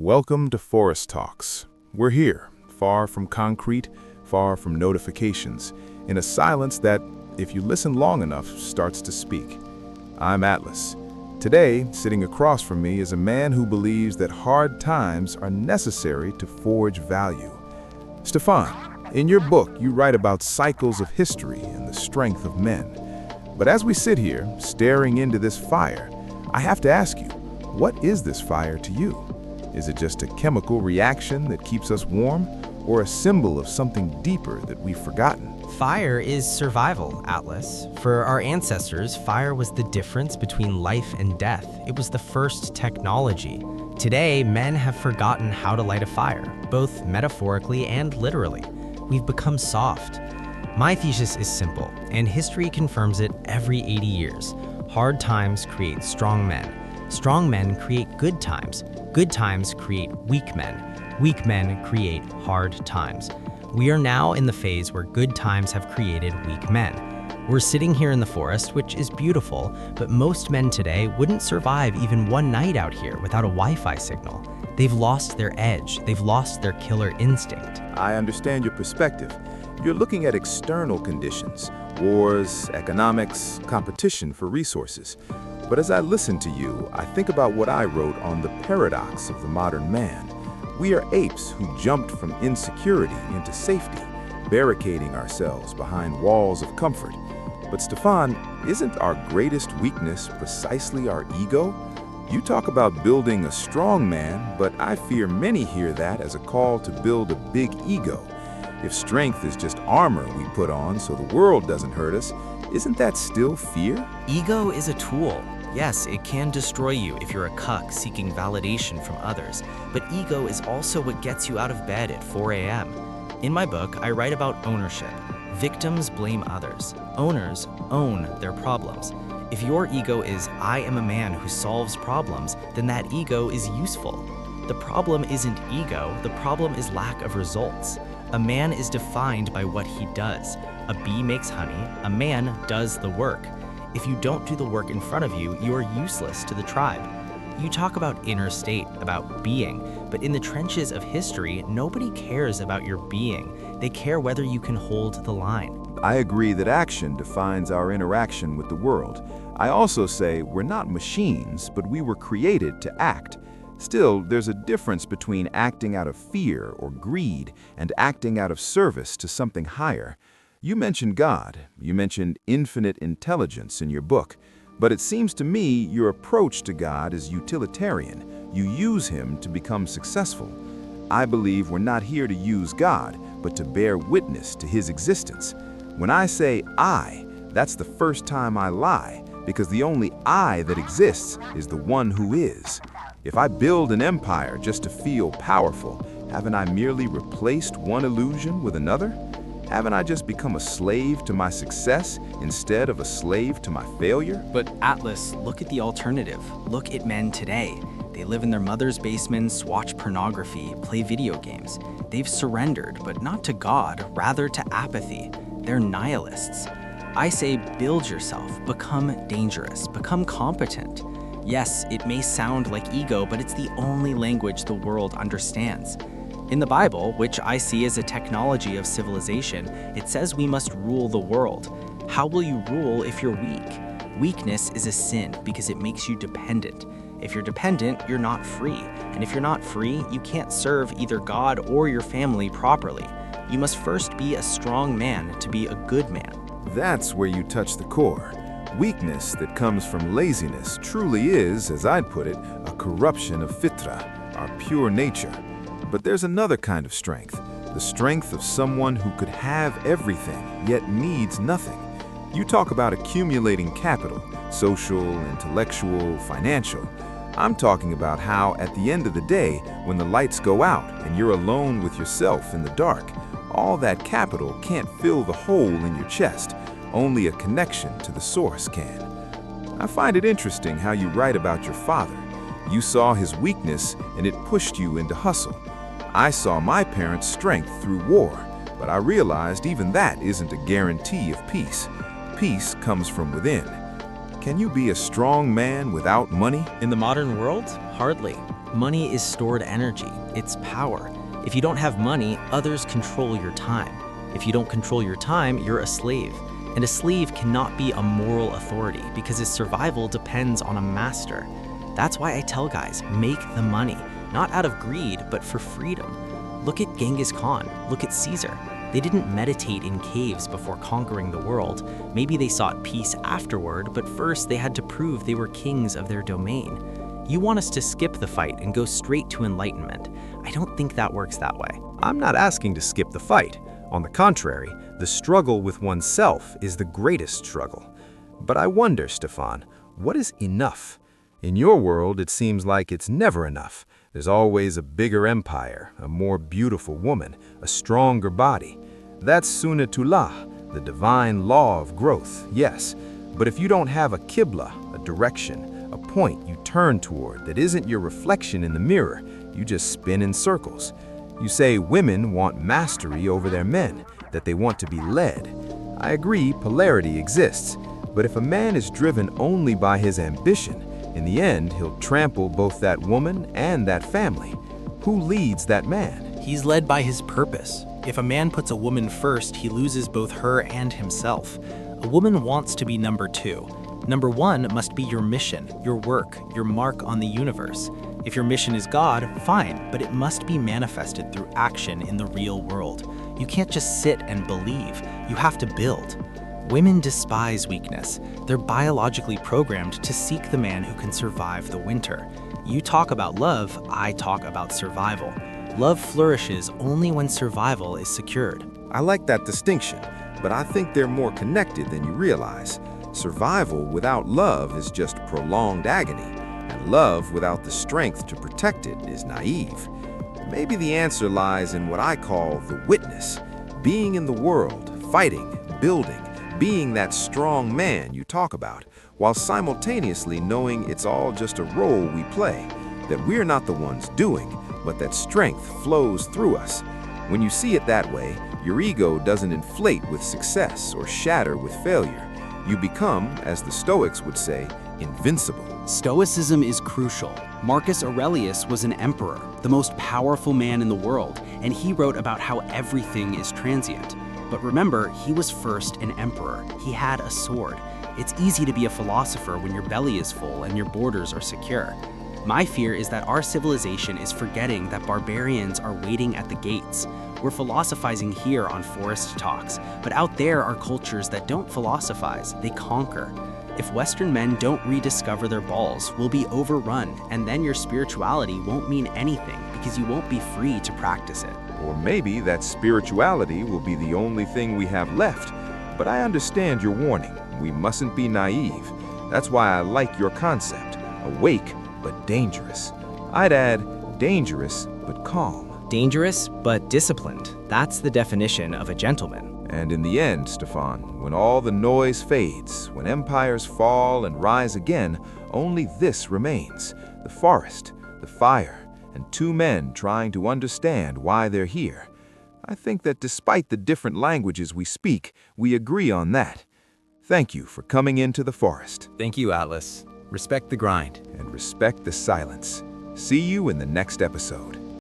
Welcome to Forest Talks. We're here, far from concrete, far from notifications, in a silence that, if you listen long enough, starts to speak. I'm Atlas. Today, sitting across from me is a man who believes that hard times are necessary to forge value. Stefan, in your book, you write about cycles of history and the strength of men. But as we sit here, staring into this fire, I have to ask you, what is this fire to you? Is it just a chemical reaction that keeps us warm, or a symbol of something deeper that we've forgotten? Fire is survival, Atlas. For our ancestors, fire was the difference between life and death. It was the first technology. Today, men have forgotten how to light a fire, both metaphorically and literally. We've become soft. My thesis is simple, and history confirms it every 80 years. Hard times create strong men. Strong men create good times. Good times create weak men. Weak men create hard times. We are now in the phase where good times have created weak men. We're sitting here in the forest, which is beautiful, but most men today wouldn't survive even one night out here without a Wi-Fi signal. They've lost their edge. They've lost their killer instinct. I understand your perspective. You're looking at external conditions, wars, economics, competition for resources. But as I listen to you, I think about what I wrote on the paradox of the modern man. We are apes who jumped from insecurity into safety, barricading ourselves behind walls of comfort. But Stefan, isn't our greatest weakness precisely our ego? You talk about building a strong man, but I fear many hear that as a call to build a big ego. If strength is just armor we put on so the world doesn't hurt us, isn't that still fear? Ego is a tool. Yes, it can destroy you if you're a cuck seeking validation from others, but ego is also what gets you out of bed at 4 a.m. In my book, I write about ownership. Victims blame others. Owners own their problems. If your ego is, I am a man who solves problems, then that ego is useful. The problem isn't ego, the problem is lack of results. A man is defined by what he does. A bee makes honey, a man does the work. If you don't do the work in front of you, you are useless to the tribe. You talk about inner state, about being, but in the trenches of history, nobody cares about your being. They care whether you can hold the line. I agree that action defines our interaction with the world. I also say we're not machines, but we were created to act. Still, there's a difference between acting out of fear or greed and acting out of service to something higher. You mentioned God, you mentioned infinite intelligence in your book, but it seems to me your approach to God is utilitarian. You use him to become successful. I believe we're not here to use God, but to bear witness to his existence. When I say I, that's the first time I lie, because the only I that exists is the one who is. If I build an empire just to feel powerful, haven't I merely replaced one illusion with another? Haven't I just become a slave to my success instead of a slave to my failure? But Atlas, look at the alternative. Look at men today. They live in their mother's basements, watch pornography, play video games. They've surrendered, but not to God, rather to apathy. They're nihilists. I say build yourself, become dangerous, become competent. Yes, it may sound like ego, but it's the only language the world understands. In the Bible, which I see as a technology of civilization, it says we must rule the world. How will you rule if you're weak? Weakness is a sin because it makes you dependent. If you're dependent, you're not free. And if you're not free, you can't serve either God or your family properly. You must first be a strong man to be a good man. That's where you touch the core. Weakness that comes from laziness truly is, as I'd put it, a corruption of fitra, our pure nature. But there's another kind of strength, the strength of someone who could have everything, yet needs nothing. You talk about accumulating capital, social, intellectual, financial. I'm talking about how, at the end of the day, when the lights go out and you're alone with yourself in the dark, all that capital can't fill the hole in your chest. Only a connection to the source can. I find it interesting how you write about your father. You saw his weakness and it pushed you into hustle. I saw my parents' strength through war, but I realized even that isn't a guarantee of peace. Peace comes from within. Can you be a strong man without money? In the modern world, hardly. Money is stored energy, it's power. If you don't have money, others control your time. If you don't control your time, you're a slave. And a slave cannot be a moral authority because his survival depends on a master. That's why I tell guys, make the money, not out of greed, but for freedom. Look at Genghis Khan, look at Caesar. They didn't meditate in caves before conquering the world. Maybe they sought peace afterward, but first they had to prove they were kings of their domain. You want us to skip the fight and go straight to enlightenment. I don't think that works that way. I'm not asking to skip the fight. On the contrary, the struggle with oneself is the greatest struggle. But I wonder, Stefan, what is enough? In your world, it seems like it's never enough. There's always a bigger empire, a more beautiful woman, a stronger body. That's Sunnatullah, the divine law of growth, yes. But if you don't have a qibla, a direction, a point you turn toward that isn't your reflection in the mirror, you just spin in circles. You say women want mastery over their men, that they want to be led. I agree polarity exists, but if a man is driven only by his ambition, in the end he'll trample both that woman and that family. Who leads that man? He's led by his purpose. If a man puts a woman first, he loses both her and himself. A woman wants to be number two. Number one must be your mission, your work, your mark on the universe. If your mission is God, fine, but it must be manifested through action in the real world. You can't just sit and believe, you have to build. Women despise weakness. They're biologically programmed to seek the man who can survive the winter. You talk about love, I talk about survival. Love flourishes only when survival is secured. I like that distinction, but I think they're more connected than you realize. Survival without love is just prolonged agony, and love without the strength to protect it is naive. Maybe the answer lies in what I call the witness, being in the world, fighting, building, being that strong man you talk about, while simultaneously knowing it's all just a role we play, that we're not the ones doing, but that strength flows through us. When you see it that way, your ego doesn't inflate with success or shatter with failure. You become, as the Stoics would say, invincible. Stoicism is crucial. Marcus Aurelius was an emperor, the most powerful man in the world, and he wrote about how everything is transient. But remember, he was first an emperor. He had a sword. It's easy to be a philosopher when your belly is full and your borders are secure. My fear is that our civilization is forgetting that barbarians are waiting at the gates. We're philosophizing here on Forest Talks, but out there are cultures that don't philosophize, they conquer. If Western men don't rediscover their balls, we'll be overrun, and then your spirituality won't mean anything because you won't be free to practice it. Or maybe that spirituality will be the only thing we have left. But I understand your warning. We mustn't be naive. That's why I like your concept. Awake, but dangerous. I'd add dangerous, but calm. Dangerous, but disciplined. That's the definition of a gentleman. And in the end, Stefan, when all the noise fades, when empires fall and rise again, only this remains: the forest, the fire, and two men trying to understand why they're here. I think that despite the different languages we speak, we agree on that. Thank you for coming into the forest. Thank you, Atlas. Respect the grind. And respect the silence. See you in the next episode.